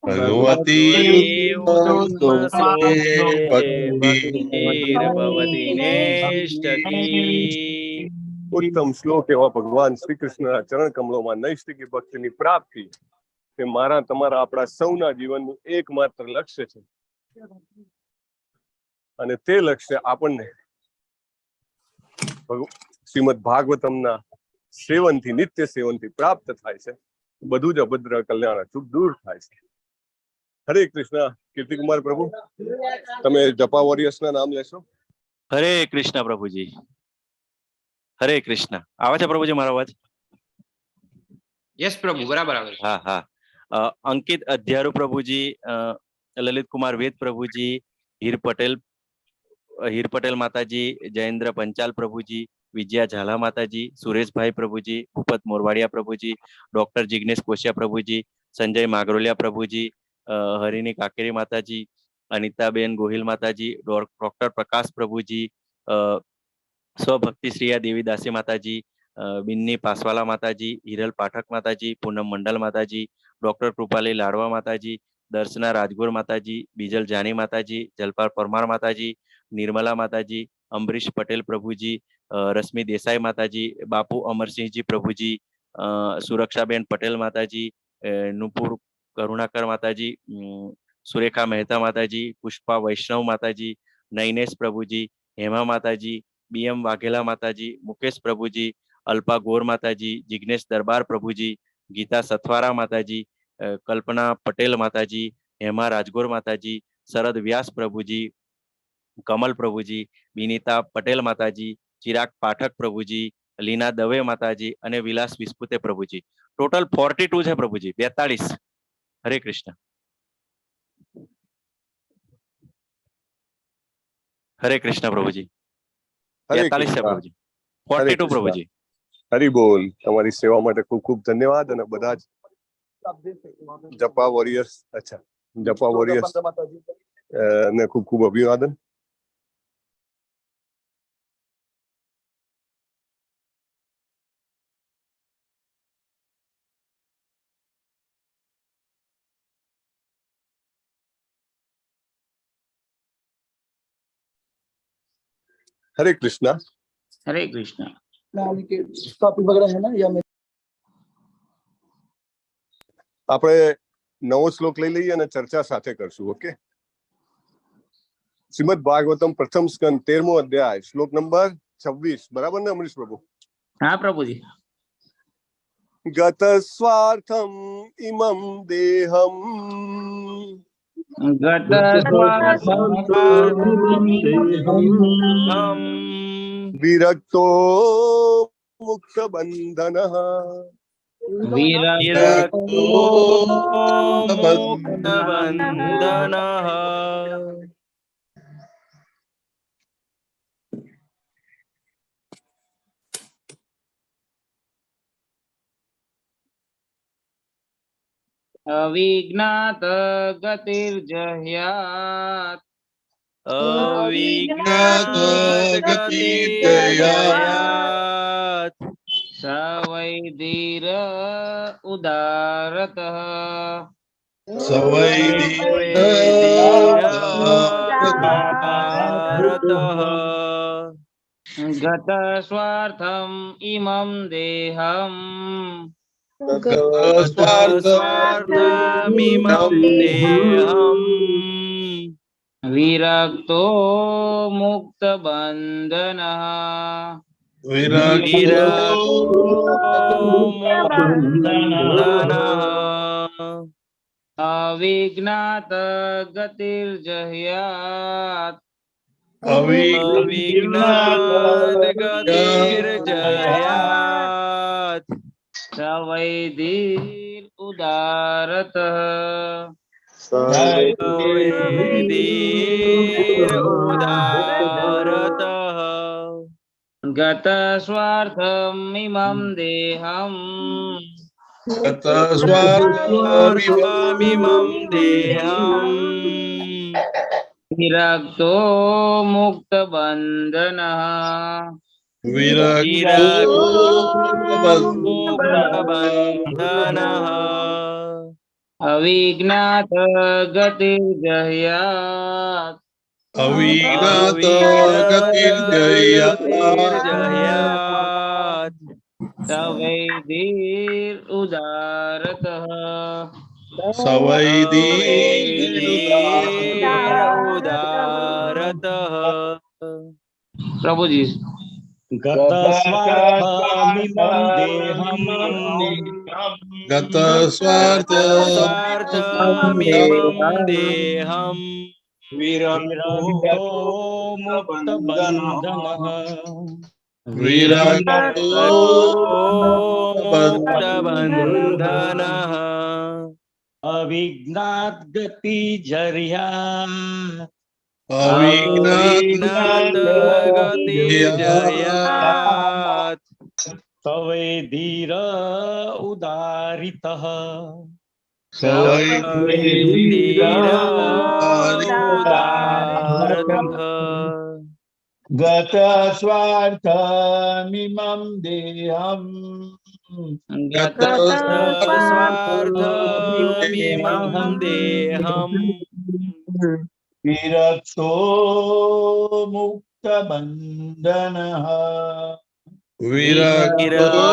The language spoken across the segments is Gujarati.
भगवती उत्तम श्लोके भक्तिर्भवति नैष्ठकी। उत्तम श्लोक एवा भगवान श्री कृष्ण चरण कमलों में नैष्ठिकी भक्ति प्राप्ति તે મારા તમારા આપણા સૌના જીવનનું એકમાત્ર લક્ષ્ય છે અને તે લક્ષ્ય આપણને શ્રીમદ ભાગવતમના સેવનથી નિત્ય સેવનથી પ્રાપ્ત થાય છે. બધું જ અભદ્ર કલ્યાણ શુભ દૂર થાય છે. હરે કૃષ્ણ. કીર્તિકુમાર પ્રભુ, તમે જપા વોરિયર્સના નામ લેશો. હરે કૃષ્ણ પ્રભુજી. હરે કૃષ્ણ. આવે છે પ્રભુજી મારો અવાજ? યસ પ્રભુ, બરાબર આવે છે. હા હા. અંકિત અધ્યારુ પ્રભુજી, લલિત કુમાર વેદ પ્રભુજી, હીર પટેલ માતાજી, જયેન્દ્ર પંચાલ પ્રભુજી, વિજયા ઝાલા માતાજી, સુરેશભાઈ પ્રભુજી, ભૂપત મોરવાડિયા પ્રભુજી, ડોક્ટર જિગ્નેશ કોશિયા પ્રભુજી, સંજય માગરોલિયા પ્રભુજી, હરિની કાકેરી માતાજી, અનિતાબેન ગોહિલ માતાજી, ડોક્ટર પ્રકાશ પ્રભુજી, સ્વભક્તિશ્રીયા દેવીદાસી માતાજી, બિન્ની પાસવાલા માતાજી, હિરલ પાઠક માતાજી, પૂનમ મંડલ માતાજી, ડોક્ટર કૃપાલી લાડવા માતાજી, દર્શના રાજગોર માતાજી, બીજલ જાની માતાજી, જલપાલ પરમાર માતાજી, निर्मला माताजी, अम्बरीश पटेल प्रभुजी, रश्मि देसाई माताजी, बापू अमरसिंह जी प्रभुजी, सुरक्षाबेन पटेल माताजी, नुपुर करुणाकर माताजी, सुरेखा मेहता माताजी, पुष्पा वैष्णव माताजी, नैनेश प्रभुजी, हेमा माताजी, बीएम वाघेला माताजी, मुकेश प्रभुजी, अल्पा गौर माताजी, जिग्नेश दरबार प्रभुजी, गीता सथवारा माताजी, कल्पना पटेल माताजी, हेमा राजगोर माताजी, शरद व्यास प्रभुजी, कमल प्रभुजी, विनीता पटेल माताजी, चिराग पाठक प्रभुजी, लीना दवे माताजी અને વિલાસ વિસ્પુતે પ્રભુજી. ટોટલ 42 છે પ્રભુજી. 42. હરે કૃષ્ણ. હરે કૃષ્ણ પ્રભુજી. 42 છે પ્રભુજી. 42 પ્રભુજી. હરી બોલ. તમારી સેવા માટે ખૂબ ખૂબ ધન્યવાદ અને બધા જ જપા વોરિયર્સ, અચ્છા જપા વોરિયર્સ ને ખૂબ ખૂબ અભિવાદન. हरे कृष्णा. हरे कृष्णा. આપણે નવો શ્લોક લઈ લઈએ અને ચર્ચા સાથે કરશું. ઓકે. શ્રીમદ ભાગવતમ પ્રથમ સ્કંદ 13મો અધ્યાય શ્લોક નંબર 26. બરાબર ને અમરીશ પ્રભુ? હા પ્રભુજી. ગત સ્વાર્થમ ઇમમ દેહમ વિરક્તો મુક્ત બંધનઃ अविज्ञात गतिर्जह्यात् अविज्ञात गतिर्जह्यात् स वै धीर उदारतः गत स्वार्थम इमं देहम् विरक्तो मुक्त बंधनः अविज्ञात गतिर्जह्यात् स वै धीर उदारतः गत स्वार्थम् इमं देहम् विरक्तो मुक्त बंधनः अविज्ञात गतिर्जह्यात् अविज्ञात गतिर्जह्यात् स वैदिरुदारतः सवैदिरुदारतः प्रभु जी गतस्वार्थमिमं देहम् गतस्वार्थमिमं देहम् विरक्तो मुक्तबन्धनः विरक्तो मुक्तबन्धनः अविज्ञात गतिजर्यात् अविज्ञात गतिर्जयात् सवैधीर उदारितः सवैधीरुदारतः गतस्वार्थमिमं देहम् गतस्वार्थमिमं देहम् विरक्तो मुक्तबन्धनः विरक्तो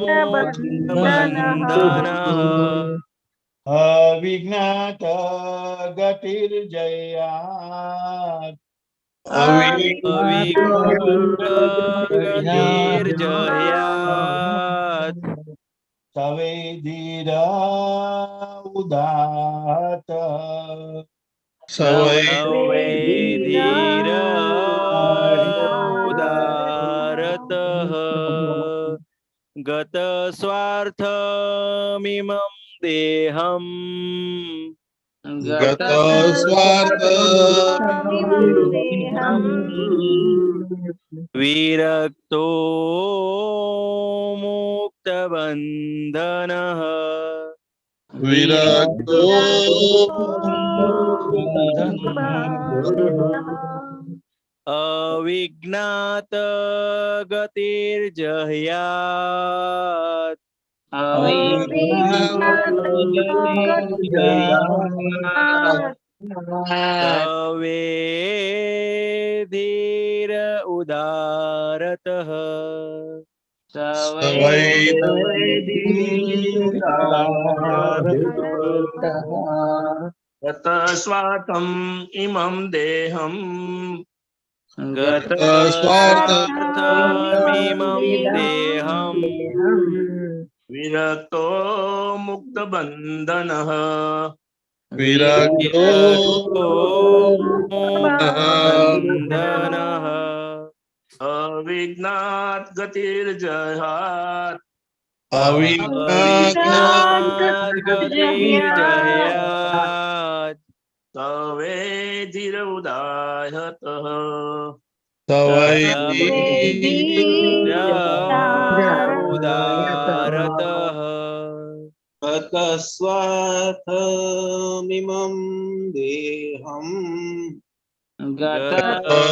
मुक्तबन्धनः अविज्ञात गतिर्जयात् गतिर्जयात् सवेदीर उदात सवैधीरुदारतः गतस्वार्थमिमं देहम् विरक्तो मुक्तबन्धनः विरक्तो अविज्ञात गतिर्जह्यात् सवेधीर उदारतः गतस्वार्थम् इमं देहम् गतस्वार्थमिमं देहम् विरक्तो मुक्तबन्धनः विरक्तो मुक्तबन्धनः अविज्ञात गतिर्जहात् अविज्ञात गतिर्जह्यात् सवेधिर उदाहतः उदारतः गतस्वार्थमिमं देहम् गतस्वार्थमिमं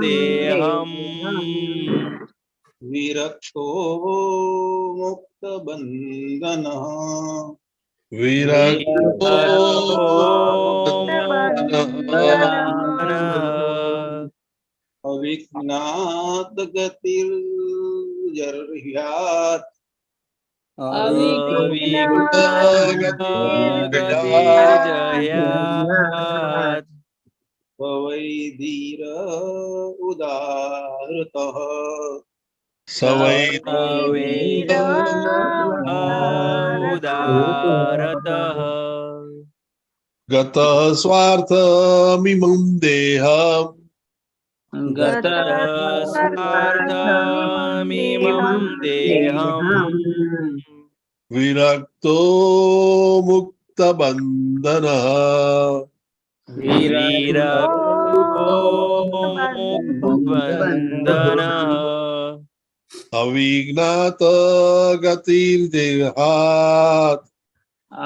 देहम् विरक्तो मुक्तबन्धनः विरक्तो अविज्ञात गतिर्जह्यात् गतिर्जह्यात् सवैधीर उदारतः उदारतः गतस्वार्थमिमं देहम् गतस्वार्थमिमं देहम् विरक्तो मुक्तबन्धनः विरक्तो मुक्तबन्धनः अविज्ञात गतिर्जहात्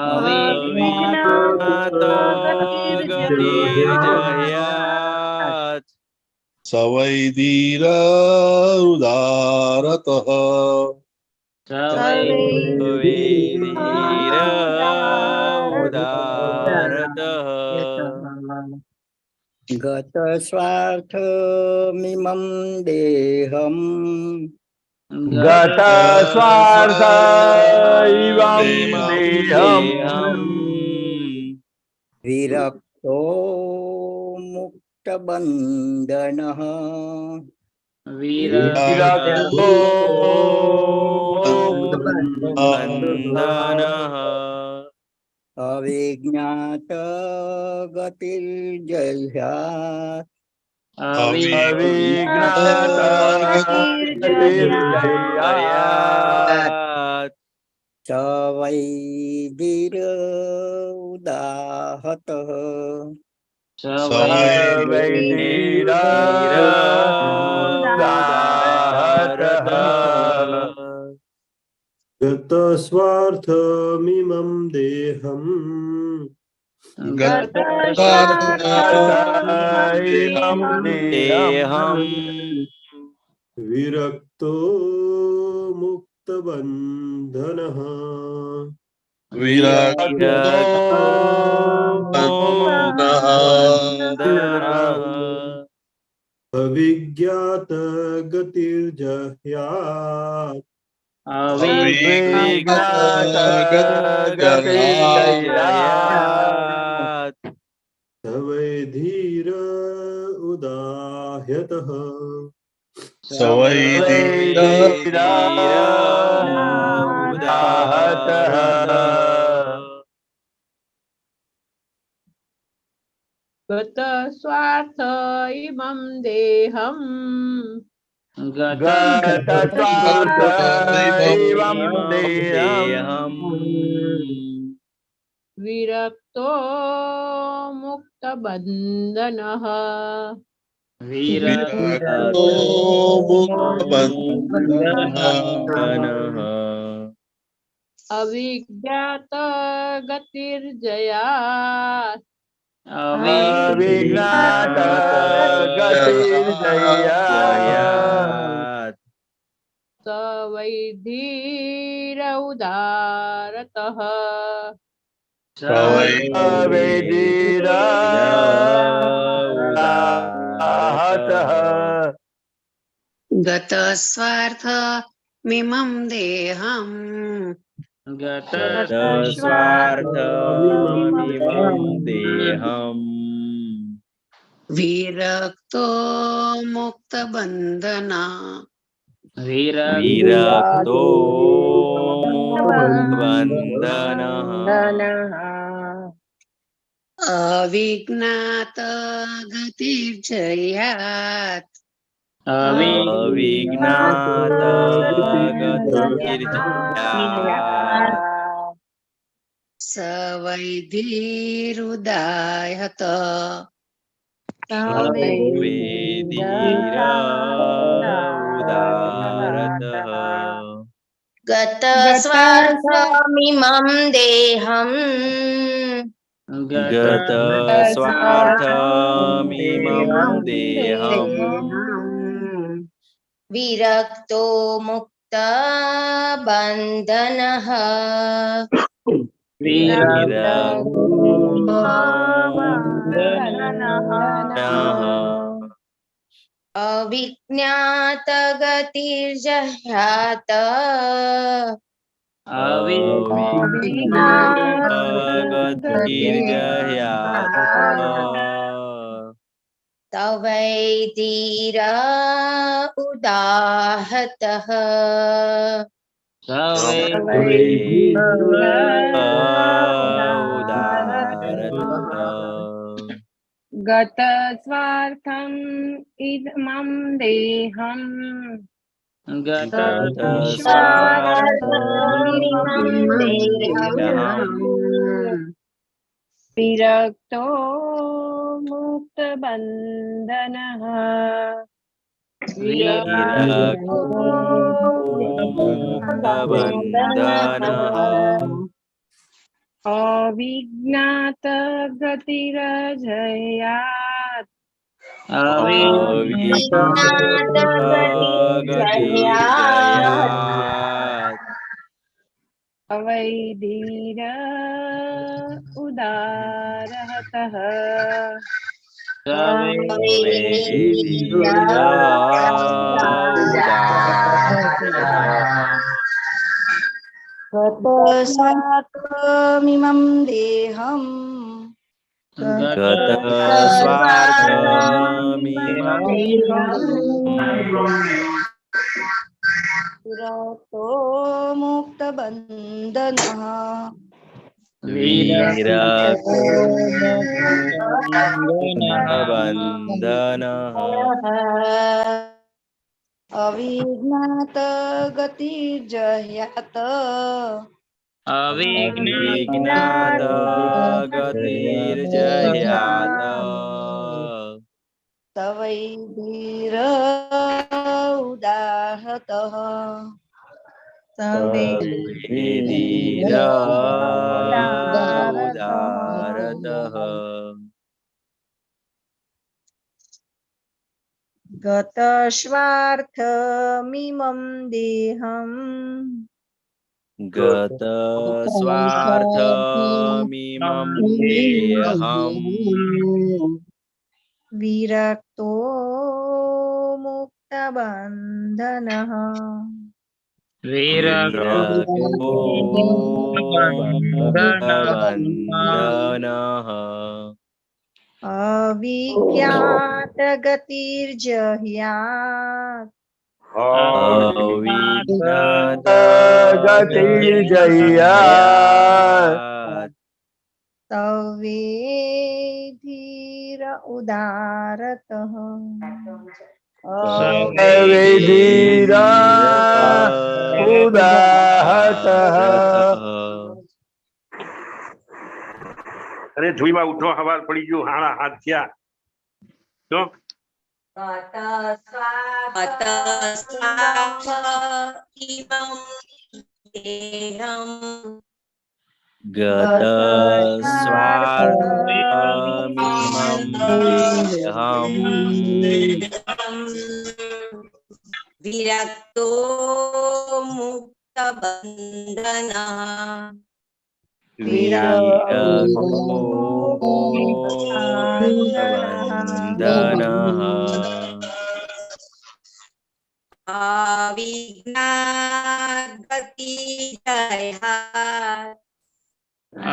अविज्ञात गतिर्जह्यात् सवैधीर उदारतः धीर उदारतः गत स्वार्थ मिमं देहम् गत स्वार्थ इवं देहम् विरक्तो मुक्तबन्धनः विरक्तो बन्धनः अविज्ञात गतिर्जह्यात् अविज्ञात गतिर्जयात् स वै धीर उदाहतः गत स्वार्थमिमं देहम् गत देहम् विरक्तो मुक्तबन्धनः अविज्ञात गतिर्जह्यात् स वै धीर उदाह्यतः गत स्वार्थ इमं देहम् विरक्तो मुक्तबन्धनः अविज्ञात गतिर्जयात् स वै धीर उदारतः गत स्वार्थ मिमं देहम् देहम् विरक्तो मुक्तबन्धना विरक्तो बन्धनः अविज्ञात गतिर्जयात् अविज्ञात गतिर्जयात् स वै धीरुदाहत उदारतः गत स्वार्थमिमं देहम् गत स्वार्थमिमं देहम् विरक्तो मुक्त बन्धनः अविज्ञात गतिर्जह्यात् तवै धीर उदाहतः गत स्वार्थम् इमं देहम् विरक्तो मुक्तबन्धनः अविज्ञात गतिर्जयात् वै धीर उदारहतः गतस्वार्थमिमं देहम् विरतो मुक्तबन्धनः अविज्ञात गतिर्जह्यात् अविघ्नात गतिर्जह्यात् तवै धीर उदाहतः धीर उदारतः गतस्वार्थमिमं देहम् गतस्वार्थमिमं देहम् विरक्तो मुक्तबन्धनः विरक्तो मुक्तबन्धनः अविज्ञात गतिर्जह्यात् अविज्ञात गतिर्जह्यात् तवे धीर उदारतः धीर उदाहतः। अरे धुईमा उठो हवार पड़ी गयो हाड़ा हाथ थया तो गतस्वार्थमिमं देहम् विरक्तो मुक्तबन्धनः मुक्तबन्धनः अविज्ञात गतिर्जह्यात्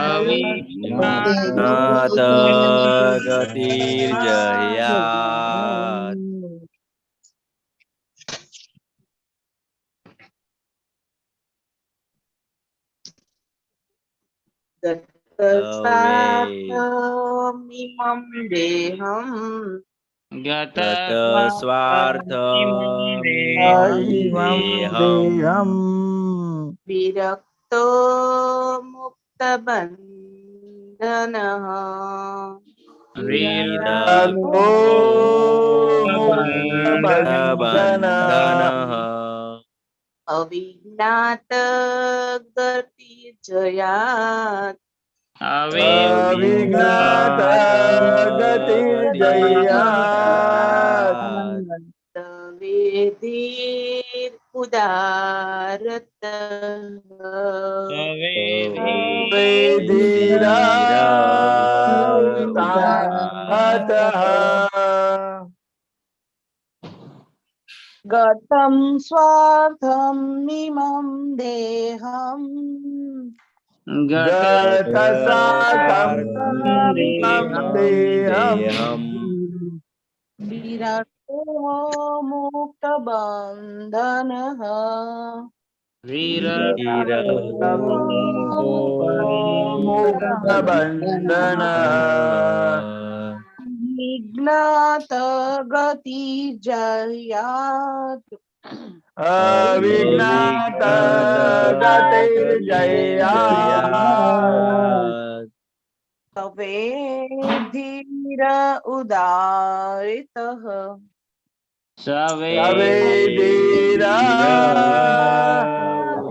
अविज्ञात गतिर्जह्यात् गतस्वार्थमिमं देहम् गतस्वार्थमिमं देहम् विरक्तो मुक्तबन्धनः विरक्तो मुक्तबन्धनः अविज्ञात गतिर्जह्यात् अविज्ञात गतिर्जह्यात् तवे धीर उदारतः धीर उदाहतः। गतं स्वार्थं मिमं देहम् गतस्वार्थमिमं देहम् विरक्तो मुक्तबन्धनः मुक्तबन्धनः विज्ञात गतिर्जह्यात् अविज्ञात गतिर्जह्यात् तवे धीर उदारितः तवे धीर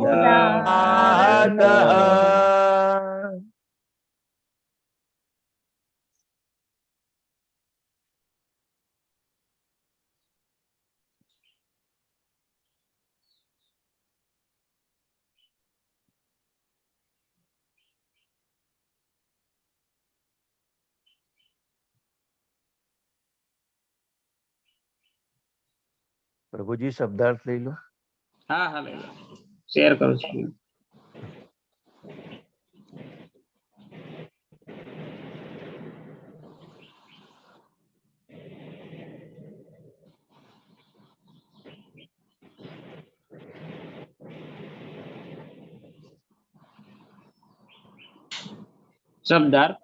उदाहतः। પ્રભુજી શબ્દાર્થ લઈ લો. હા હા લઈ લો, શેર કરું છું. શબ્દાર્થ.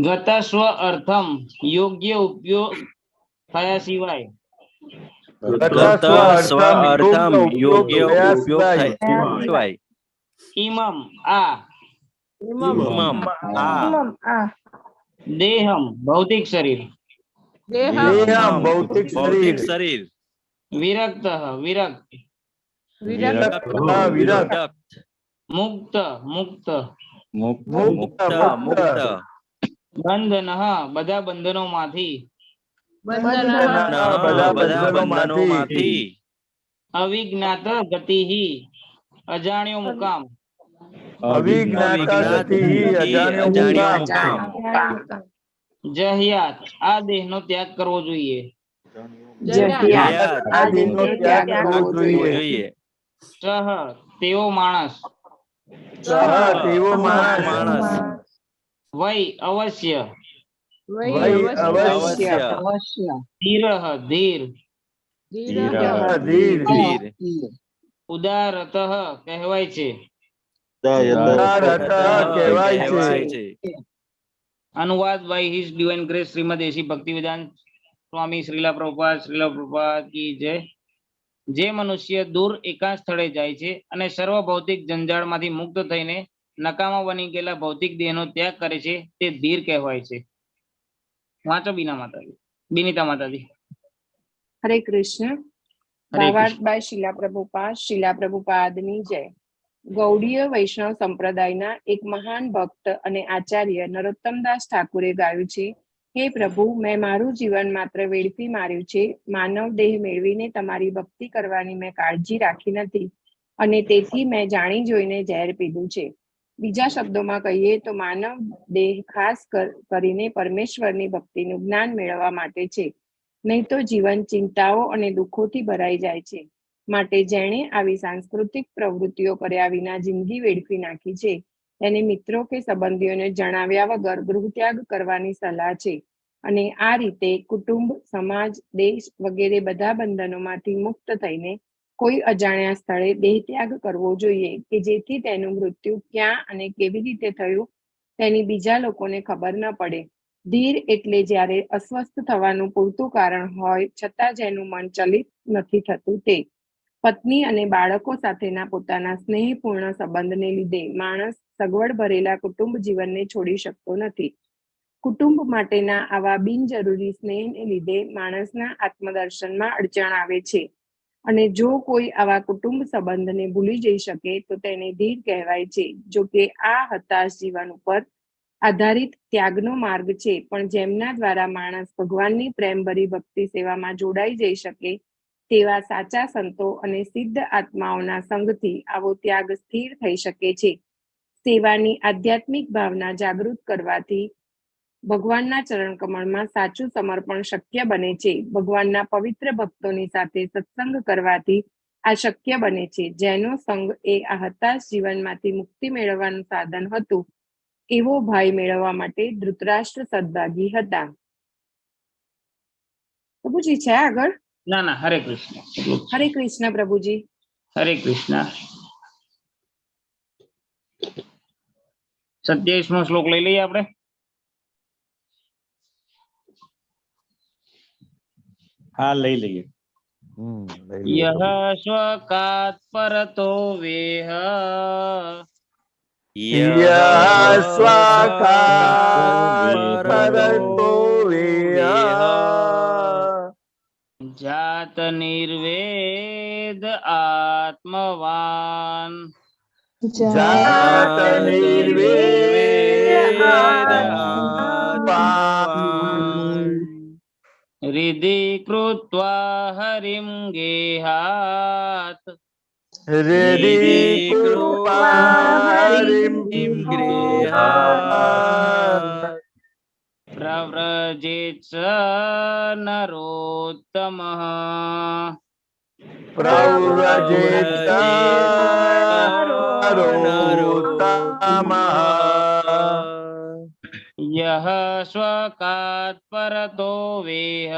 ગત સ્વ અર્થમ યોગ્ય ઉપયોગ થયા સિવાય ગત સ્વ અર્થમ યોગ્ય ઉપયોગ થાય સિવાય ઇમમ આ ઇમમ આ દેહમ ભૌતિક શરીર દેહમ ભૌતિક ભૌતિક શરીર શરીર વિરક્ત વિરક્ત વિરક્ત મુક્ત મુક્ત મુક્ત મુક્ત મુક્ત બંધન બધા બંધનોમાંથી બધા બંધનોમાંથી અવિજ્ઞાત ગતિ અજાણ્યો મુકામ અવિજ્ઞાતા ગતિ અજાણ્યો મુકામ જહ્યાત આ દેહનો ત્યાગ કરવો જોઈએ જહ્યાત આ દેહનો ત્યાગ કરવો જોઈએ સહ તેવો માણસ સહ તેવો માણસ વય અવશ્ય વય અવશ્ય ધીર ધીર ધીર ધીર ઉદારત કહેવાય છે ઉદારત કહેવાય છે. અનુવાદ by his divine grace Shrimad AC Bhaktivedanta Swami Srila Prabhupada કી જય. જે મનુષ્ય દૂર એકાંત સ્થળે જાય છે અને સર્વ ભૌતિક જંજાળમાંથી મુક્ત થઈને નકામા બની ગયેલા ભૌતિક દેહનો ત્યાગ કરે છે તે ધીર કહેવાય છે. વાંચો બિનીતા માતાજી. હરે કૃષ્ણ. ભાવાર્થ બાય શીલા પ્રભુપાદની જય. ગૌડીય વૈષ્ણવ સંપ્રદાયના એક મહાન ભક્ત અને આચાર્ય નરોત્તમદાસ ઠાકુરે ગાયું છે, હે પ્રભુ, મેં મારું જીવન માત્ર વેડફી માર્યું છે. માનવ દેહ મેળવીને તમારી ભક્તિ કરવાની મેં કાળજી રાખી નથી અને તેથી મેં જાણી જોઈને ઝેર પીધું છે. બીજા શબ્દોમાં કહીએ તો માનવ દેહ ખાસ કરીને પરમેશ્વરની ભક્તિનું જ્ઞાન મેળવવા માટે છે, નહીં તો જીવન ચિંતાઓ અને દુઃખોથી ભરાઈ જાય છે. માટે જેણે આવી સાંસ્કૃતિક પ્રવૃત્તિઓ કર્યા વિના જિંદગી વેડફી નાખી છે તેને મિત્રો કે સંબંધીઓને જણાવ્યા વગર ગૃહત્યાગ કરવાની સલાહ છે અને આ રીતે કુટુંબ, સમાજ, દેશ વગેરે બધા બંધનોમાંથી મુક્ત થઈને કોઈ અજાણ્યા સ્થળે દેહત્યાગ કરવો જોઈએ કે જેથી તેનું મૃત્યુ ક્યાં અને કેવી રીતે થયું તેની બીજા લોકોને ખબર ન પડે. ધીર એટલે જ્યારે અસ્વસ્થ થવાનું પૂરતું કારણ હોય છતાં જેનું મન ચલિત નથી થતું તે. પત્ની અને બાળકો સાથેના પોતાના સ્નેહપૂર્ણ સંબંધને લીધે માણસ સગવડ ભરેલા કુટુંબ જીવનને છોડી શકતો નથી. કુટુંબ માટેના આવા બિનજરૂરી સ્નેહને લીધે માણસના આત્મદર્શનમાં અડચણ આવે છે અને જો કોઈ આવા કુટુંબ સંબંધને ભૂલી જઈ શકે તો તેને ધીર કહેવાય છે. જો કે આ હતાશ જીવન ઉપર આધારિત ત્યાગનો માર્ગ છે, પણ જેમના દ્વારા માણસ ભગવાનની પ્રેમભરી ભક્તિ સેવામાં જોડાઈ જઈ શકે તેવા સાચા સંતો અને સિદ્ધ આત્માઓના સંગથી આવો ત્યાગ સ્થિર થઈ શકે છે. સેવાની આધ્યાત્મિક ભાવના જાગૃત કરવાથી ભગવાનના ચરણ કમળમાં સાચું સમર્પણ શક્ય બને છે. ભગવાનના પવિત્ર ભક્તોની સાથે સત્સંગ કરવાથી આ શક્ય બને છે. જેનો સંગ એ આ હતાશ જીવનમાંથી મુક્તિ મેળવવાનું સાધન હતું એવો ભાઈ મેળવવા માટે ધૃતરાષ્ટ્ર સદભાગી હતા. પ્રભુજી છે આગળ? ના ના, હરે કૃષ્ણ. હરે કૃષ્ણ પ્રભુજી. હરે કૃષ્ણ. 27મો શ્લોક લઈ લઈએ આપણે. હા લઈ લઈએ. યહ સ્વકાત પરતો વેહ સ્વાકાત પરતો વેહ જાત નિર્વેદ આત્મવાન જાત નિર્વેદ આત્મવાન હૃદિ કૃત્વા હરિમ ગેહાત હૃદિ કૃપા હરિમ ગૃહાત પ્રવ્રજ प्रव्रजेत् स नरोत्तमः प्रव्रजेत् स नरोत्तमः यः स्वकात् परतो वेह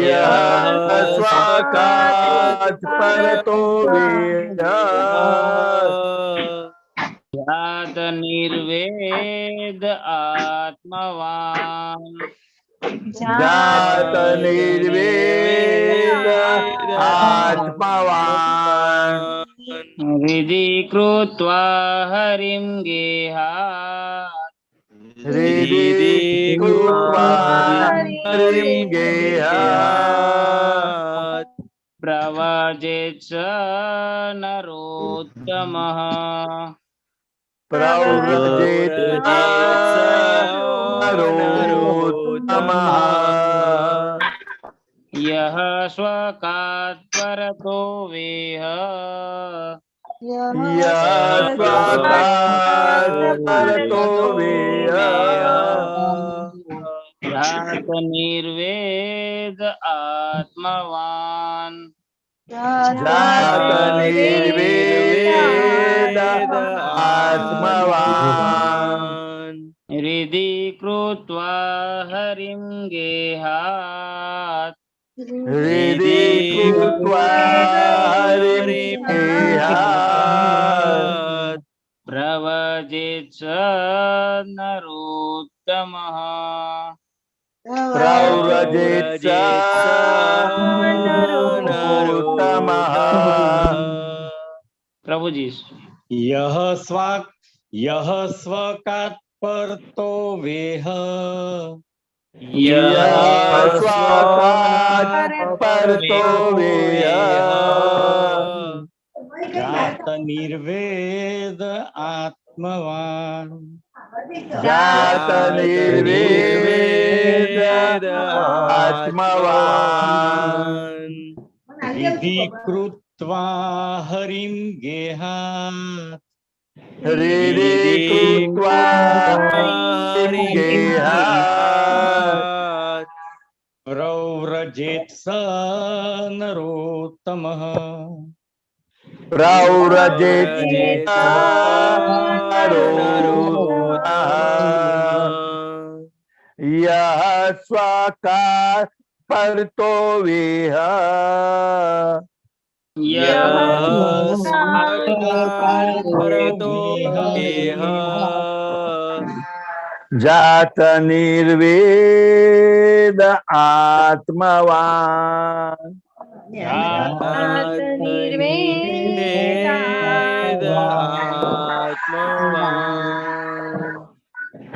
यः स्वकात् परतो वेह जात निर्वेद आत्मवान् जात निर्वेद आत्मवान् हृदि कृत्वा हरिं गेहात् हृदि कृत्वा हरिं गेहात् प्रव्रजेत् स नरोत्तमः प्रव्रजेत् स नरोत्तमः यः स्वकात् परतो वेह यः स्वकात् परतो वेह जात निर्वेद आत्मवान् जात निर्वेद आत्मवान् हृदि कृत्वा हरिं गेहात् हृदि कृत्वा हरिं गेहात् प्रव्रजेत् स नरोत्तमः प्रव्रजेत् स नरोत्तमः प्रभु जी यः स्वकात् परतो वेह यः स्वकात् परतो वेह जात निर्वेद आत्मवान् जात निर्वेद आत्मवान् विधि कृत्वा हरिं गेहात् हृदि कृत्वा हरिं गेहात् प्रव्रजेत् स नरोत्तमः प्रव्रजेत् स नरोत्तमः यः स्वकात् परतो वेह जात निर्वेद आत्मवान्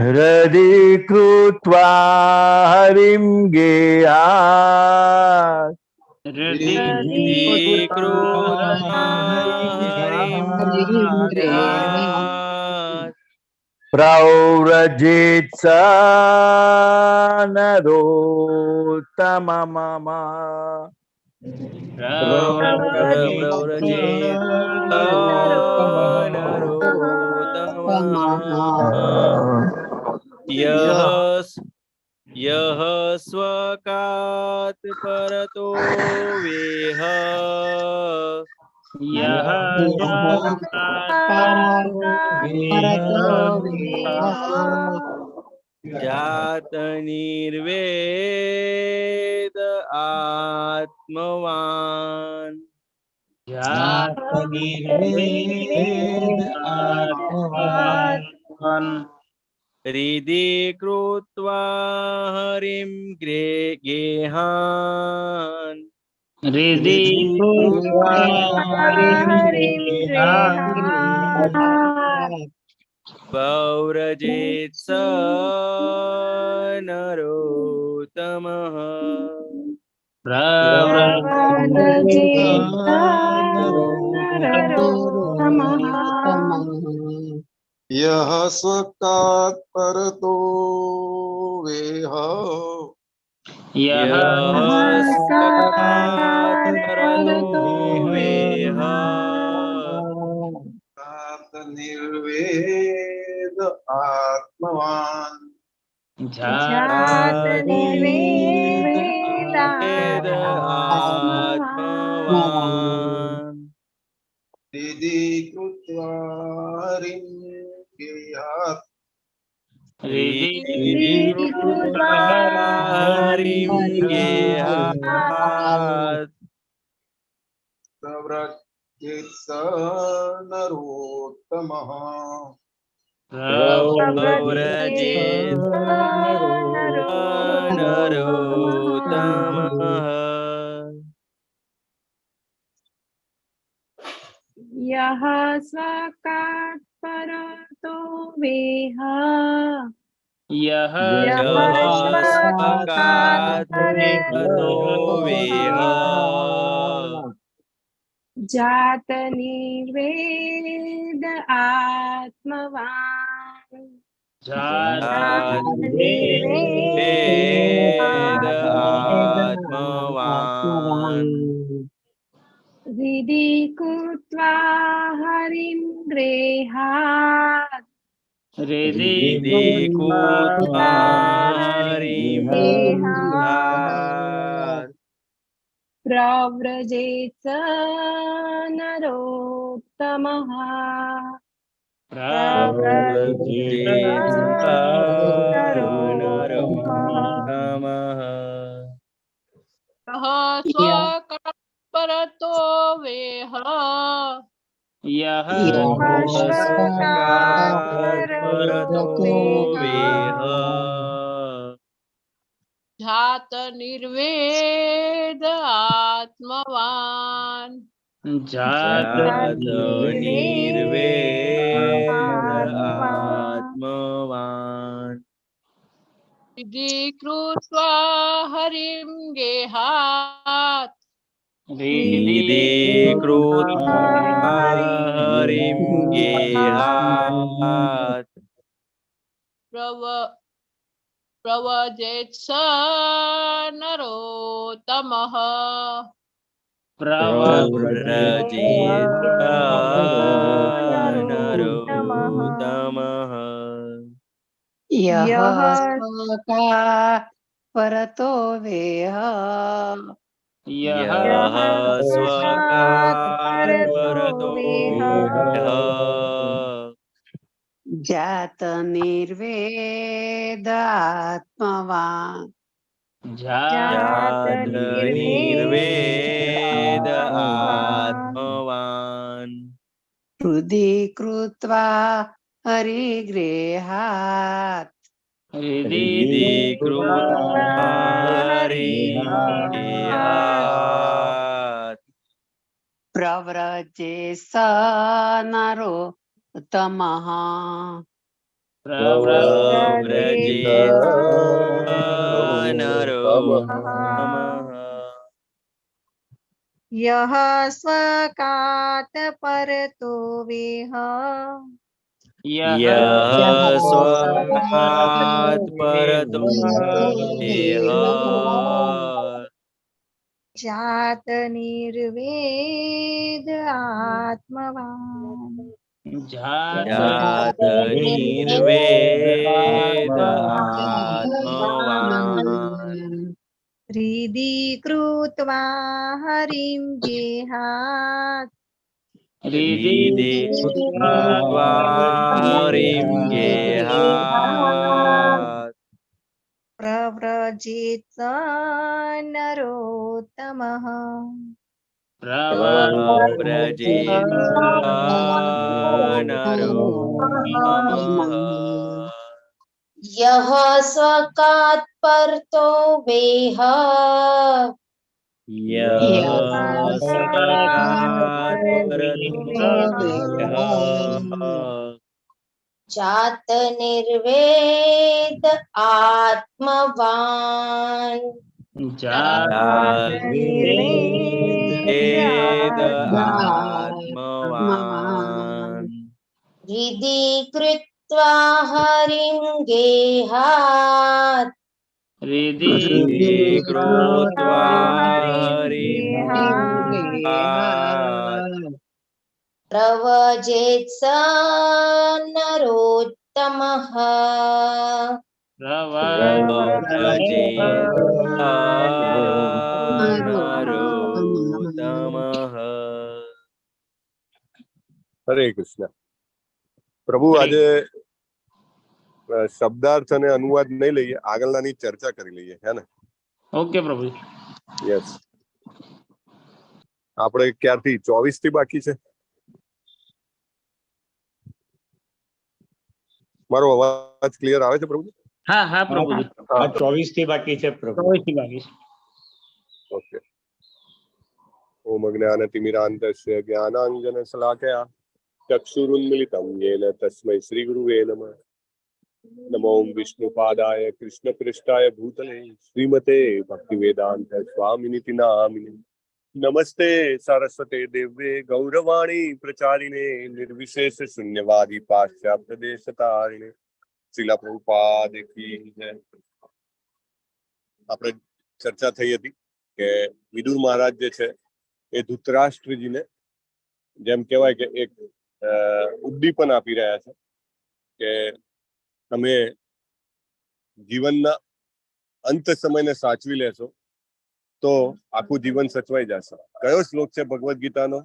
हृदि कृत्वा हरिं गेहात् प्रव्रजेत् स नरोत्तमः यः स्वकात् परतो वेह यः जात निर्वेद आत्मवान् हृदि कृत्वा हरिं गेहान् हृदि कृत्वा प्रव्रजेत् स नरोत्तमः यः स्वकात् परतो वेह यः स्वकात् परतो वेह निर्वेद आत्मवान् જાત આત્મવાન हृदि कृत्वा हरिं गेहात् હરિમ ગેહાત प्रव्रजेत् स नरोत्तमः પ્રવ્રજેત નરોત્તમઃ યહ સ્વકાત પરતો વેહ યહ સ્વકાત પરતો વેહ જાત નિર્વેદ આત્મવાન જાત નિર્વેદ આત્મવાન હૃદિ કૃત્વા હરિમ ગૃહાત હૃદિ કૃત્વા હરિમ ગૃહાત પ્રવ્રજેત સ નરોત્તમઃ પ્રવ્રજેત નરોત્તમઃ સ્વકાત પરતો વેહ યહ સ્વકાત પરતો વેહ જાત નિર્વેદ આત્મવાન જાત જાત નિર્વેદ આત્મવાન હૃદિ કૃત્વા હરિં ગેહાત હૃદિ કૃત્વા હરિમ ગેહાત પ્રવ્રજેત સ નરોત્તમઃ પ્રવ્રજેત નરોત્તમઃ यः स्वकात् परतो वेह યહ સ્વકાત પરતો વેહ जात निर्वेद आत्मवान् જાત નિર્વેદ આત્મવાન हृदि कृत्वा हरिगृहात् હૃદિ કૃત્વા હરિમ ગેહાત प्रव्रजे स नरोत्तमः પ્રવ્રજેત નરોત્તમઃ यः स्वकात् परतो वेह યહ સ્વકાત પરતો વેહ जात निर्वेद आत्मवान् જાત નિર્વેદ આત્મવાન हृदि कृत्वा हरिं गेहात् હૃદિ કૃત્વા હરિમ ગેહાત प्रव्रजेत स नरोत्तमः પ્રવ્રજેત નરોત્તમઃ यः स्वकात् परतो वेह યહ સ્વકાત પરતો વેહ जात निर्वेद आत्मवान् જાત નિર્વેદ આત્મવાન हृदि कृत्वा हरिं गेहात् હૃદિ કૃત્વા હરિમ ગેહાત प्रव्रजेत् स नरोत्तमः હરે કૃષ્ણ. પ્રભુ આજે શબ્દાર્થ અને અનુવાદ નહીં લઈએ, આગળનાની ચર્ચા કરી લઈએ, હે ને? ઓકે પ્રભુ. યસ. આપણે ક્યારથી 24 થી બાકી છે? મારો અવાજ ક્લિયર આવે છે પ્રભુ? હા હા પ્રભુ. 24 થી બાકી છે પ્રભુ. 24 થી બાકી છે. ઓકે. ઓમ જ્ઞાનતિમિરાન્તસ્ય જ્ઞાનાંજન શલાકયા ચક્ષુરુન્મિલિतं येन तस्मै श्रीगुरुवे नमः. नमो विष्णुपादाय कृष्णपृष्ठाय भूतले श्रीमते भक्तिवेदांत स्वामिनिति नामिने. नमस्ते सरस्वते देव्ये गौरवाणी प्रचारिणे निर्विशेष शून्यवादी पाश्चात्य देशतारिणे. श्रीला प्रभुपाद की जय. આપણે ચર્ચા થઈ હતી કે વિદુર મહારાજ જે છે એ ધૃતરાષ્ટ્રજીને જેમ કહેવાય કે એક ઉદ્દીપન આપી રહ્યા છે કે તમે જીવનના અંત સમયને સાચવી લેશો તો આખું જીવન સચવાઈ જશે. કયો શ્લોક છે ભગવદ ગીતાનો?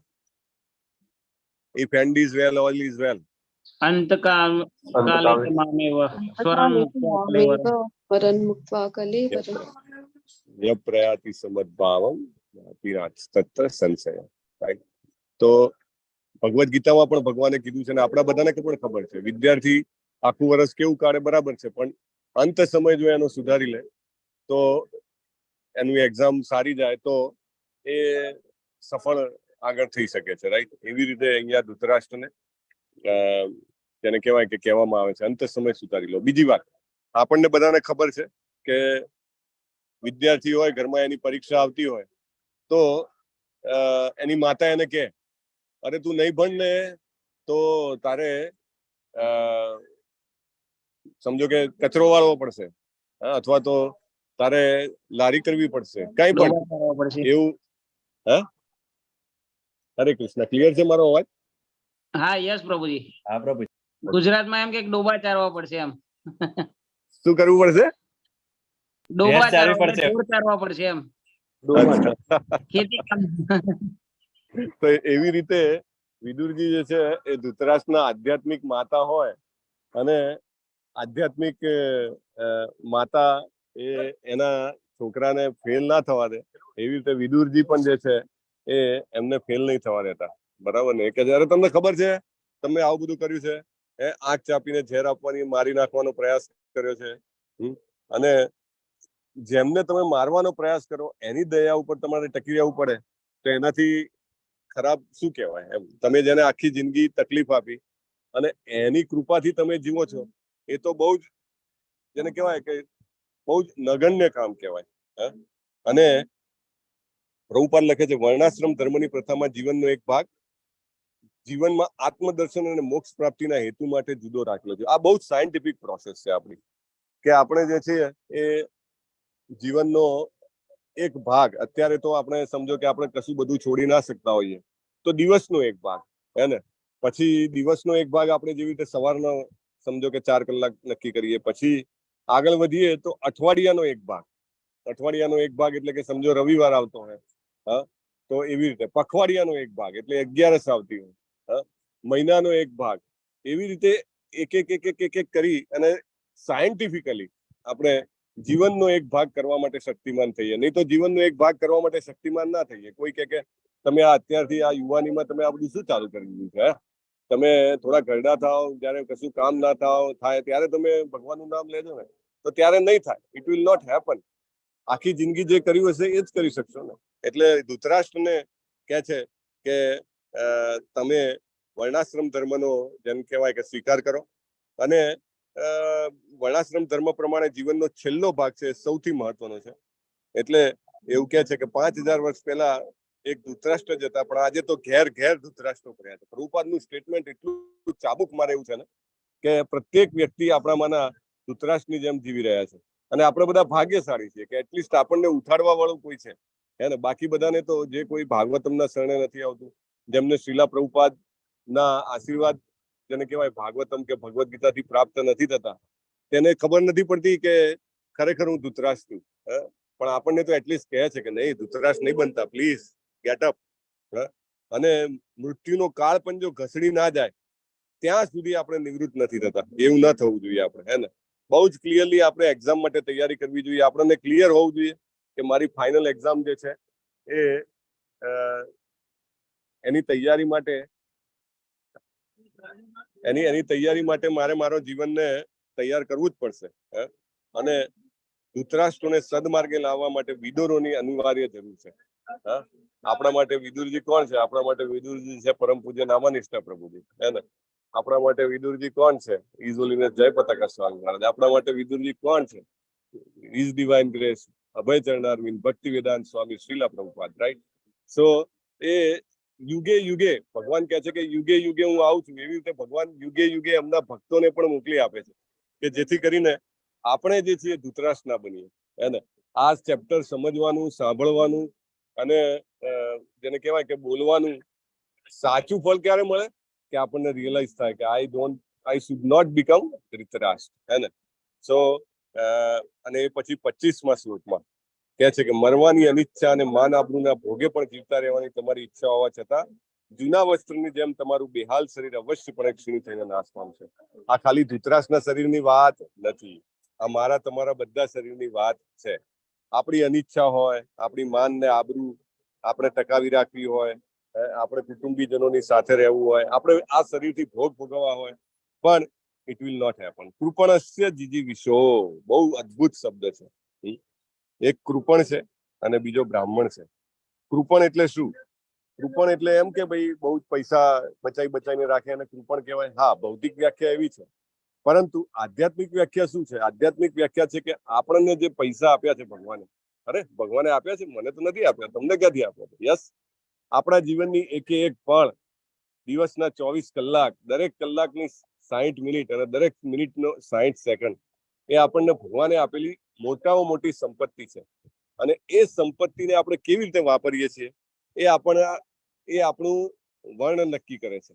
If end is well all is well. અંતકાલ કાલે મામેવ સ્વરં મુક્ત્વા કલેવરં યપ્રયાતિ સમદ્ભાવમ તત્ર સંશય. રાઈટ. તો ભગવદ ગીતામાં પણ ભગવાને કીધું છે ને આપણા બધાને પણ ખબર છે, વિદ્યાર્થી આખું વર્ષ કેવું કાઢે બરાબર છે, પણ અંત સમય જો એનો સુધારી લે તો એનું એક્ઝામ સારી જાય તો એ સફળ આગળ થઈ શકે છે. રાઈટ. એવી રીતે અહીંયા ધૃતરાષ્ટ્રને જેને કહેવાય કે કહેવામાં આવે છે અંત સમય સુધારી લો. બીજી વાત, આપણને બધાને ખબર છે કે વિદ્યાર્થી હોય, ઘરમાં એની પરીક્ષા આવતી હોય તો એની માતા એને કહે, અરે તું નહીં ભણ ને તો તારે સમજો કે કચરો વાળવો પડશે, અથવા તો તારે લારી કરવી પડશે, કઈ પણ એવું. હે? હરે કૃષ્ણ. ક્લિયર છે મારો અવાજ? હા યસ પ્રભુજી. હા પ્રભુ. ગુજરાતમાં એમ કે ડોબા ચારવા પડશે. એમ શું કરવું પડશે? ડોબા ચારવા પડશે એમ. ખેતી તો એવી રીતે વિદુરજી જે છે એ ધૃતરાષ્ટ્રના આધ્યાત્મિક માતા હોય અને આધ્યાત્મિક માતા એ એના છોકરાને ફેલ ના થવા દે, એવી રીતે વિદુરજી પણ જે છે એ એમને ફેલ નહીં થવા દેતા. બરાબર ને? કે જયારે તમને ખબર છે તમે આવું બધું કર્યું છે, આંખ ચાપીને ઝેર આપવાની, મારી નાખવાનો પ્રયાસ કર્યો છે, અને જેમને તમે મારવાનો પ્રયાસ કરો એની દયા ઉપર તમારે ટકી રહેવું પડે તો એનાથી ખરાબ શું કહેવાય? એમ તમે જેને આખી જિંદગી તકલીફ આપી અને એની કૃપાથી તમે જીવો છો એ તો બહુ જ જેને કહેવાય કે બહુ જ નગણ્ય કામ કહેવાય. અને પ્રભુપાદ લખે છે વર્ણાશ્રમ ધર્મની પ્રથામાં જીવનનો એક ભાગ જીવનમાં આત્મદર્શન અને મોક્ષ પ્રાપ્તિના હેતુ માટે જુદો રાખેલો છે. આ બહુ જ સાયન્ટિફિક પ્રોસેસ છે આપણી, કે આપણે જે છે એ જીવનનો એક ભાગ, અત્યારે તો આપણે સમજો કે આપણે કશું બધું છોડી ના શકતા હોઈએ તો દિવસનો એક ભાગ, હે ને? પછી દિવસનો એક ભાગ આપણે જેવી રીતે સવારનો સમજો કે 4 કલાક નક્કી કરીએ, પછી આગળ વધીએ તો અઠવાડિયાનો એક ભાગ. અઠવાડિયાનો એક ભાગ એટલે કે સમજો રવિવાર આવતો હોય, હા, તો એવી રીતે પખવાડિયાનો એક ભાગ એટલે 11 આવતી હોય, મહિનાનો એક ભાગ. એવી રીતે એક એક કરી અને સાયન્ટિફિકલી આપણે જીવનનો એક ભાગ કરવા માટે શક્તિમાન થઈએ. નહીં તો જીવનનો એક ભાગ કરવા માટે શક્તિમાન ના થઈએ. કોઈ કે તમે આ અત્યારથી આ યુવાનીમાં તમે આ બધું શું ચાલુ કરી દીધું છે? તમે થોડા ઘરડા થાવ, જયારે કશું કામ ના થાય ત્યારે તમે ભગવાનનું નામ લેજો ને તો ત્યારે નહીં થાય. It will not happen. આખી જિંદગી જે કર્યું હશે એ જ કરી શકશો ને. એટલે ધૃતરાષ્ટ્રને કહે છે કે તમે વર્ણાશ્રમ ધર્મનો જેમ કહેવાય કે સ્વીકાર કરો, અને વર્ણાશ્રમ ધર્મ પ્રમાણે જીવનનો છેલ્લો ભાગ છે સૌથી મહત્વનો છે. એટલે એવું કહે છે કે 5000 વર્ષ પહેલા એક ધૃતરાષ્ટ્ર જ હતા, પણ આજે તો ઘેર ધૃતરાષ્ટ્રો પડ્યા છે. પ્રભુપાદનું સ્ટેટમેન્ટ એટલું ચાબુક મારે એવું છે ને કે પ્રત્યેક વ્યક્તિ આપણામાંના ધૃતરાષ્ટ્રની જેમ જીવી રહ્યા છે. અને આપણે બધા ભાગ્યશાળી છીએ કે એટલીસ્ટ આપણને ઉઠાડવા વાળું કોઈ છે, હે ને? બાકી બધાને તો જે કોઈ ભાગવતમના શરણે નથી આવતું, જેમને શ્રીલા પ્રભુપાદ ના આશીર્વાદ જેને કહેવાય ભાગવતમ કે ભગવદ ગીતાથી પ્રાપ્ત નથી થતા, તેને ખબર નથી પડતી કે ખરેખર હું ધૃતરાષ્ટ્ર છું, પણ આપણને તો એટલીસ્ટ કહે છે કે નહીં, ધૃતરાષ્ટ્ર નહીં બનતા, પ્લીઝ ગેટ અપ. અને મૃત્યુનો કાળ પણ જો ઘસડી ના જાય ત્યાં સુધી આપણે નિવૃત્ત નથી થતા. એવું ના થવું જોઈએ આપણે, હે ને. બહુ જ ક્લિયરલી આપણે એક્ઝામ માટે તૈયારી કરવી જોઈએ. આપણને ક્લિયર હોવું જોઈએ કે મારી ફાઇનલ એક્ઝામ જે છે એ એની તૈયારી માટે મારે મારો જીવનને તૈયાર કરવું જ પડશે. અને ધૃતરાષ્ટ્રોને સદમાર્ગે લાવવા માટે વિદુરોની અનિવાર્ય જરૂર છે. આપણા માટે વિદુરજી કોણ છે? આપણા માટે વિદુરજી છે પરમ પૂજ્ય નામાનિષ્ઠા પ્રભુજી, હે ને. આપણા માટે વિદુરજી કોણ છે? ઈઝ હોલીનેસ જય પતાકા સ્વામી મહારાજ. આપણા માટે વિદુરજી કોણ છે? ઈઝ ડિવાઇન ગ્રેસ અભય ચરણારવિંદ ભક્તિ વેદાંત સ્વામી શ્રીલા પ્રભુપાદ, રાઈટ. સો એ યુગે યુગે ભગવાન કહે છે કે યુગે યુગે હું આવું છું. એવી રીતે ભગવાન યુગે યુગે એમના ભક્તોને પણ મોકલી આપે છે કે જેથી કરીને આપણે જે છીએ ધૃતરાષ્ટ્ર ના બનીએ, હે ને. આ ચેપ્ટર સમજવાનું, સાંભળવાનું અને જેને કહેવાય કે બોલવાનું સાચું ફળ ક્યારે મળે? કે આપણને રિયલાઇઝ થાય કે I should not become Dhritarashtra, હે ને. સો અને એ પછી 25મા શ્લોકમાં કહે છે કે મરવાની અનિચ્છા અને માન આબરૂના ભોગે પણ જીવતા રહેવાની તમારી ઈચ્છા હોવા છતાં જૂના વસ્ત્રની જેમ તમારું બેહાલ શરીર અવશ્યપણે ક્ષીણ થઈને નાશ પામશે. આ ખાલી ધૃતરાષ્ટ્રના શરીરની વાત નથી, આ મારા તમારા બધા શરીરની વાત છે. આપણી અનિચ્છા હોય, આપણી માન ને આબરૂ આપણે ટકાવી રાખવી હોય, આપણે કુટુંબીજનોની સાથે રહેવું હોય, આપણે આ શરીરથી ભોગ ભોગવવા હોય, પણ ઇટ વિલ નોટ હેપન. કૃપણસ્ય જીજીવિષો, બહુ અદ્ભુત શબ્દ છે. એક કૃપણ છે અને બીજો બ્રાહ્મણ છે. કૃપણ એટલે શું? કૃપણ એટલે એમ કે ભાઈ બહુ જ પૈસા બચાવીને રાખે અને કૃપણ કહેવાય. હા, ભૌતિક વ્યાખ્યા એવી છે, પરંતુ આધ્યાત્મિક વ્યાખ્યા શું છે? આધ્યાત્મિક વ્યાખ્યા છે કે આપણને જે પૈસા આપ્યા છે ભગવાને, અરે ભગવાને આપ્યા છે, મને તો નથી આપ્યા, તમને ક્યાંથી આપ્યા છે? યસ, આપણા જીવનની એકે એક પળ, દિવસના 24 કલાક, દરેક કલાકની 60 મિનિટ અને દરેક મિનિટનો 60 સેકન્ડ એ આપણને ભગવાને આપેલી મોટામાં મોટી સંપત્તિ છે. અને એ સંપત્તિને આપણે કેવી રીતે વાપરીએ છીએ એ આપણું વર્ણ નક્કી કરે છે.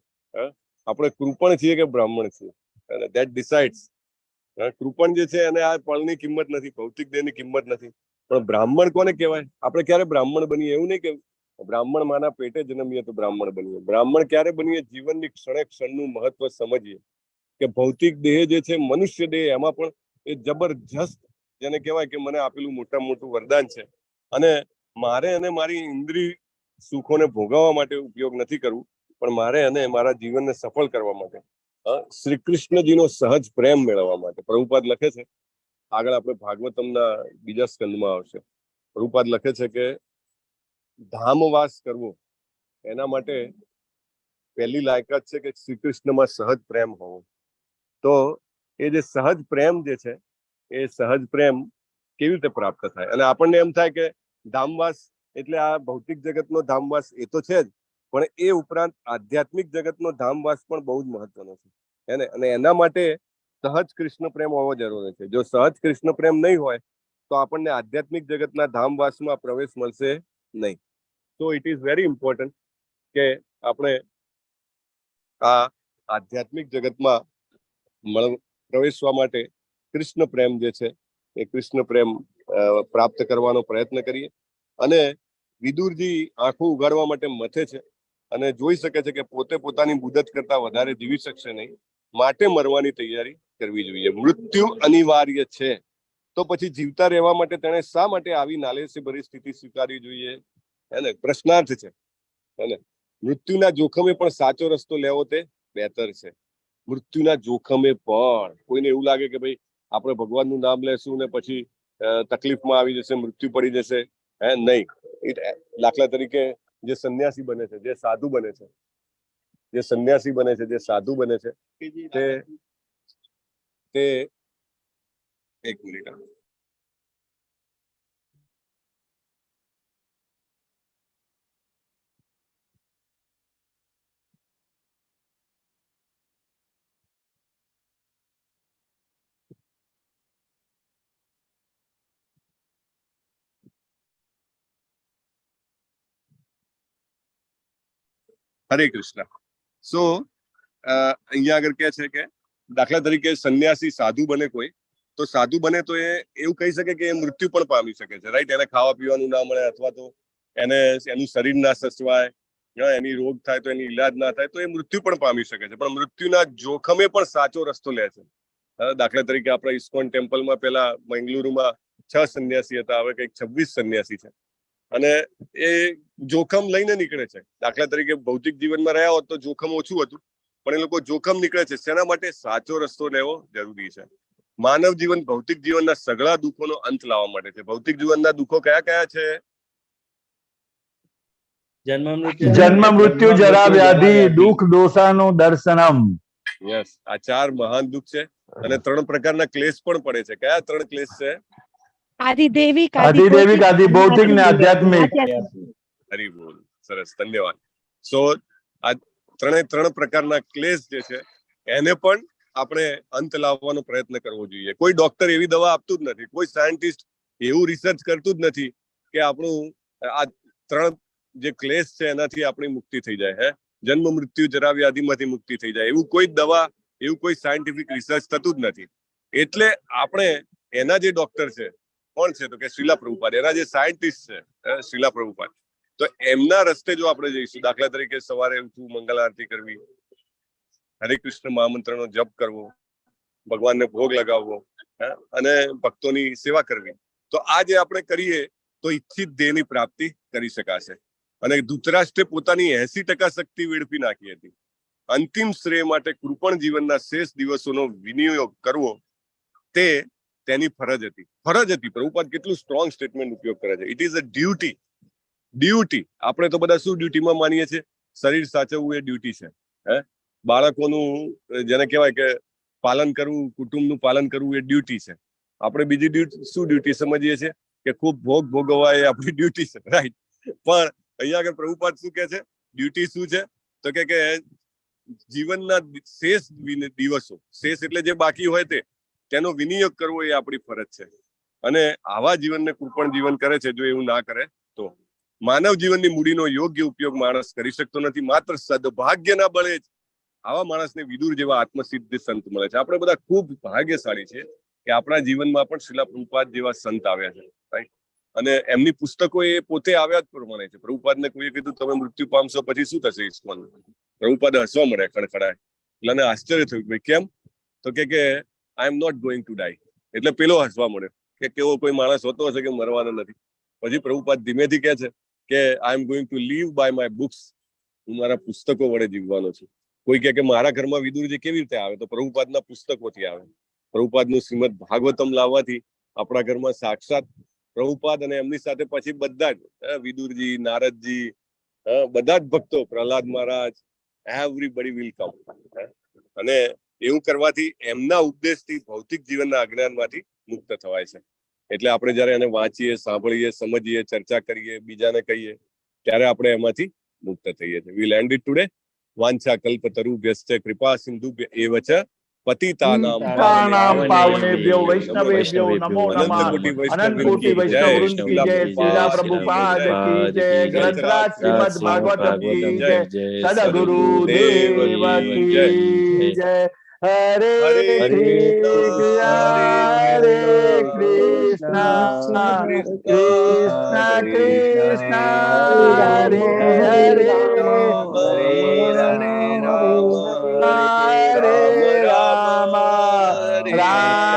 આપણે કૃપણ છીએ કે બ્રાહ્મણ છીએ, અને ધેટ ડિસાઇડ્સ. કૃપણ જે છે એને આ પળની કિંમત નથી, ભૌતિક દેહની કિંમત નથી. પણ બ્રાહ્મણ કોને કહેવાય? આપણે ક્યારે બ્રાહ્મણ બનીએ? એવું નહીં કે બ્રાહ્મણ માના પેટે જન્મીએ તો બ્રાહ્મણ બનીએ. બ્રાહ્મણ ક્યારે બનીએ? જીવનની ક્ષણે ક્ષણનું મહત્વ સમજીએ કે ભૌતિક દેહ જે છે, મનુષ્ય દેહ, એમાં પણ એ જબરજસ્ત, જેને કહેવાય કે મને આપેલું મોટામાં મોટું વરદાન છે. અને મારે અને મારી ઇન્દ્રિય સુખોને ભોગવવા માટે ઉપયોગ નથી કરવું, પણ મારે અને મારા જીવનને સફળ કરવા માટે, શ્રી કૃષ્ણજીનો સહજ પ્રેમ મેળવવા માટે. પ્રભુપાદ લખે છે, આગળ આપણે ભાગવતમના બીજા સ્કંદમાં આવશે, પ્રભુપાદ લખે છે કે ધામવાસ કરવો એના માટે પહેલી લાયકાત છે કે શ્રી કૃષ્ણમાં સહજ પ્રેમ હોવો. તો એ જે સહજ પ્રેમ જે છે, એ સહજ પ્રેમ કેવી રીતે પ્રાપ્ત થાય? અને આપણને એમ થાય કે ધામવાસ એટલે આ ભૌતિક જગતનો ધામવાસ એ તો છે જ, પણ એ ઉપરાંત આધ્યાત્મિક જગતનો ધામવાસ પણ બહુ જ મહત્વનો છે, એને. અને એના માટે સહજ કૃષ્ણ પ્રેમ હોવો જરૂરી છે. જો સહજ કૃષ્ણ પ્રેમ નહીં હોય તો આપણને આધ્યાત્મિક જગતના ધામવાસમાં પ્રવેશ મળશે નહીં. તો ઇટ ઇઝ વેરી ઇમ્પોર્ટન્ટ કે આપણે આ આધ્યાત્મિક જગતમાં પ્રવેશવા માટે કૃષ્ણ પ્રેમ જે છે એ કૃષ્ણ પ્રેમ પ્રાપ્ત કરવાનો પ્રયત્ન કરીએ. અને વિદુરજી આંખો ઉગાડવા માટે મથે છે અને જોઈ શકે છે કે પોતે પોતાની મુદત કરતા વધારે જીવી શકશે નહીં, માટે મરવાની તૈયારી કરવી જોઈએ. મૃત્યુ અનિવાર્ય છે, તો પછી જીવતા રહેવા માટે તેણે શા માટે આવી નાલેસી ભરી સ્થિતિ સ્વીકારવી જોઈએ? એને પ્રશ્નાર્થ છે, એને. મૃત્યુના જોખમે પણ સાચો રસ્તો લેવો તે બહેતર છે. મૃત્યુના જોખમે પણ કોઈને એવું લાગે કે ભાઈ આપણે ભગવાનનું નામ લેશું ને પછી તકલીફમાં આવી જશે, મૃત્યુ પડી જશે, નહીં. દાખલા તરીકે જે સંન્યાસી બને છે, જે સાધુ બને છે, જે સંન્યાસી બને છે, જે સાધુ બને છે, તે એક મિનિટ, હરે કૃષ્ણ. સો અહીંયા આગળ કે છે કે દાખલા તરીકે સંન્યાસી સાધુ બને કોઈ, તો સાધુ બને તો એ એવું કહી શકે કે એ મૃત્યુ પણ પામી શકે છે, રાઈટ? એને ખાવા પીવાનું ના મળે, અથવા તો એને એનું શરીર ના સચવાય, એની રોગ થાય તો એની ઈલાજ ના થાય, તો એ મૃત્યુ પણ પામી શકે છે. પણ મૃત્યુના જોખમે પણ સાચો રસ્તો લે છે. દાખલા તરીકે આપણા ઇસ્કોન ટેમ્પલમાં પેલા બેંગલુરુમાં 6 સંન્યાસી હતા, હવે કંઈક 26 સંન્યાસી છે, અને એ જોખમ લઈને નીકળે છે. દાખલા તરીકે ભૌતિક જીવનમાં રહ્યા હોત તો જોખમ ઓછું હતું, પણ એ લોકો જોખમ નીકળે છે. શેના માટે? સાચો રસ્તો લેવો જરૂરી છે. માનવ જીવન ભૌતિક જીવનના સઘળા દુઃખોનો અંત લાવવા માટે છે. ભૌતિક જીવનના દુઃખો કયા કયા છે? જન્મ મૃત્યુ જરા વ્યાધિ દુઃખ દોષાનું દર્શનમ. યસ, આ 4 મહાન દુઃખ છે, અને 3 પ્રકારના ક્લેશ પણ પડે છે. કયા 3 ક્લેશ છે? આધિદૈવિક, આધિભૌતિક ને આધ્યાત્મિક. હરી બોલ, સરસ, ધન્યવાદ. સો આ 3 પ્રકારના ક્લેશ જે છે એને પણ આપણે અંત લાવવાનો પ્રયત્ન કરવો જોઈએ. કોઈ ડોક્ટર એવી દવા આપતું જ નથી, કોઈ સાયન્ટિસ્ટ એવું રિસર્ચ કરતું જ નથી કે આપણું આ 3 જે ક્લેશ છે એનાથી આપણી મુક્તિ થઈ જાય. જન્મ મૃત્યુ જરા વ્યાધિમાંથી મુક્તિ થઈ જાય, એવું કોઈ દવા, એવું કોઈ સાયન્ટિફિક રિસર્ચ થતું જ નથી. એટલે આપણે એના જે ડોક્ટર છે, કોણ છે? તો કે શ્રીલા પ્રભુપાદ. એના જે સાયન્ટિસ્ટ છે, શ્રીલા પ્રભુપાદ. તો એમના રસ્તે જો આપણે જઈશું, દાખલા તરીકે સવારે ઉઠવું, મંગલ આરતી કરવી, હરે કૃષ્ણ મહામંત્રનો જપ કરવો, ભગવાનને ભોગ લગાવવો, અને ભક્તોની સેવા કરવી, તો આ જે આપણે કરીએ તો ઈચ્છિત ધ્યેયની પ્રાપ્તિ કરી શકાશે. અને ધૃતરાષ્ટ્રે પોતાની 80% શક્તિ વેડફી નાખી હતી. અંતિમ શ્રેય માટે કૃપણ જીવનના શેષ દિવસોનો વિનિયોગ કરવો તે તેની ફરજ હતી. ફરજ હતી. પ્રભુપાદ કેટલું સ્ટ્રોંગ સ્ટેટમેન્ટ ઉપયોગ કરે છે. It is a duty. Duty. આપણે તો બધા શું ડ્યુટીમાં માનીએ છીએ? શરીર સાચવવું એ ડ્યુટી છે. બાળકોનું જેને કહેવાય કે પાલન કરવું, કુટુંબનું પાલન કરવું એ ડ્યુટી છે. આપણે બીજી શું ડ્યુટી સમજીએ છીએ? કે ખૂબ ભોગ ભોગવવા એ આપણી ડ્યુટી છે, રાઈટ? પણ અહીંયા આગળ પ્રભુપાદ શું કહે છે? ડ્યુટી શું છે? તો કે જીવનના શેષ દિવસો, શેષ એટલે જે બાકી હોય તેનો વિનિયોગ કરવો એ આપણી ફરજ છે. અને આવા જીવનને કૃપણ જીવન કરે છે. જો એવું ના કરે તો માનવ જીવનની મૂડીનો યોગ્ય ઉપયોગ માણસ કરી શકતો નથી. માત્ર સદભાગ્યના બળે જ આવા માણસને વિદુર જેવા આત્મસિદ્ધ સંત મળે છે. આપણે બધા ખૂબ ભાગ્યશાળી છે કે આપણા જીવનમાં પણ શ્રીલા પ્રભુપાદ જેવા સંત આવ્યા છે, રાઈટ? અને એમની પુસ્તકો એ પોતે આવ્યા જ પ્રમાણે છે. પ્રભુપાદને કોઈએ કીધું તમે મૃત્યુ પામશો પછી શું થશે ઇસ્કોન? પ્રભુપાદ હસવા મળે, ખડખડાય. એટલે એને આશ્ચર્ય થયું, ભાઈ કેમ? તો કે I am not going to die. એટલે પેલો હસવા મળ્યો કે કેવો કોઈ માણસ હોતો હશે કે મરવાનો નથી. પછી પ્રભુપાદ ધીમેથી કહે છે કે I am going to leave by my books. હું મારા પુસ્તકો વડે જીવવાનો છું. કોઈ કહે કે મારા ઘરમાં વિદુરજી કેવી રીતે આવે? તો પ્રભુપાદના પુસ્તકોથી આવે. પ્રભુપાદનું શ્રીમદ ભાગવતમ લાવવાથી આપણા ઘરમાં સાક્ષાત પ્રભુપાદ અને એમની સાથે પછી બધા જ વિદુરજી, નારદજી, બધા જ ભક્તો, પ્રહલાદ મહારાજ, એવરીબડી વિલ કમ. અને એવું કરવાથી એમના ઉપદેશથી ભૌતિક જીવનના અજ્ઞાનમાંથી મુક્ત થવાય છે. એટલે આપણે જયારે એને વાંચીએ, સાંભળીએ, સમજીએ, ચર્ચા કરીએ, બીજાને કહીએ, ત્યારે આપણે એમાંથી મુક્ત થઈએ છીએ. We'll end it today. વાંછા કલ્પતરુભ્યશ્ચ કૃપા સિંધુભ્ય એવ ચ પતિતાનામ પાવનેભ્યો વૈષ્ણવેભ્યો નમો નમઃ. અનંત કોટી વૈષ્ણવ વૃંદ કી જય. શ્રીલા પ્રભુપાદ કી જય. ગ્રંથરાજ શ્રીમદ ભાગવતમ કી જય. સદગુરુ દેવ કી જય. હરે કૃષ્ણ હરે કૃષ્ણ કૃષ્ણ કૃષ્ણ હરે હરે હરે રામ રામ